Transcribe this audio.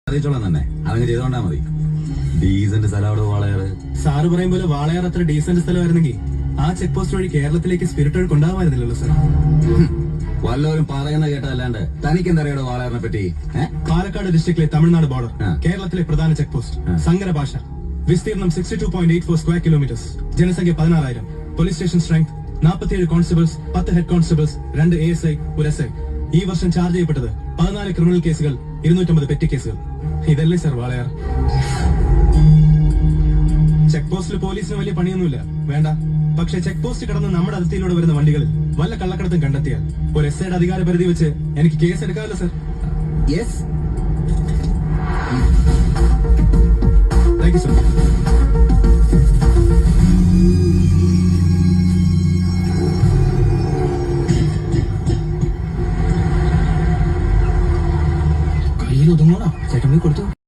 അറിയിച്ചോളാം തന്നെ അതങ്ങ് ചെയ്തോണ്ടാ മതി. ഡീസന്റ് സ്ഥലം വാളയാറ്. സാറ് പറയും പോലെ വാളയാർ അത്ര ഡീസന്റ് സ്ഥലമായിരുന്നെങ്കിൽ ആ ചെക്ക് പോസ്റ്റ് വഴി കേരളത്തിലേക്ക് സ്പിരിറ്റ് ഒഴുക്ക് ഉണ്ടാവായിരുന്നില്ലല്ലോ സാർ. വല്ലവരും പറയുന്ന കേട്ടല്ലാണ്ട് തനിക്കെന്തറിയാടോ വാളയാറിനെ പറ്റി? പാലക്കാട് ഡിസ്ട്രിക്റ്റിലെ തമിഴ്നാട് ബോർഡർ, കേരളത്തിലെ പ്രധാന ചെക്ക് പോസ്റ്റ്, സങ്കര ഭാഷ, വിസ്തീർണം 62.84 സ്ക്വയർ കിലോമീറ്റേഴ്സ്, ജനസംഖ്യ 16,000, police station strength 47 constables, 10 head constables, 2 ASI, 1 SI. ഈ വർഷം ചാർജ് ചെയ്യപ്പെട്ടത് 14 ക്രിമിനൽ കേസുകൾ, 250 പെറ്റി കേസുകൾ. ഇതല്ലേ സർ വാളയാർ? ചെക്ക് പോസ്റ്റിൽ പോലീസിന് വലിയ പണിയൊന്നുമില്ല, വേണ്ട. പക്ഷെ ചെക്ക് പോസ്റ്റ് കടന്ന് നമ്മുടെ അതിർത്തിയിലൂടെ വരുന്ന വണ്ടികളിൽ വല്ല കള്ളക്കടത്തും കണ്ടെത്തിയാൽ ഒരു SIയുടെ അധികാര പരിധി വെച്ച് എനിക്ക് കേസ് എടുക്കാമല്ലോ sir. Yes, thank you sir. കയ്യിൽ ഒതുങ്ങണോ ചേട്ടൻ പോയി കൊടുത്തു.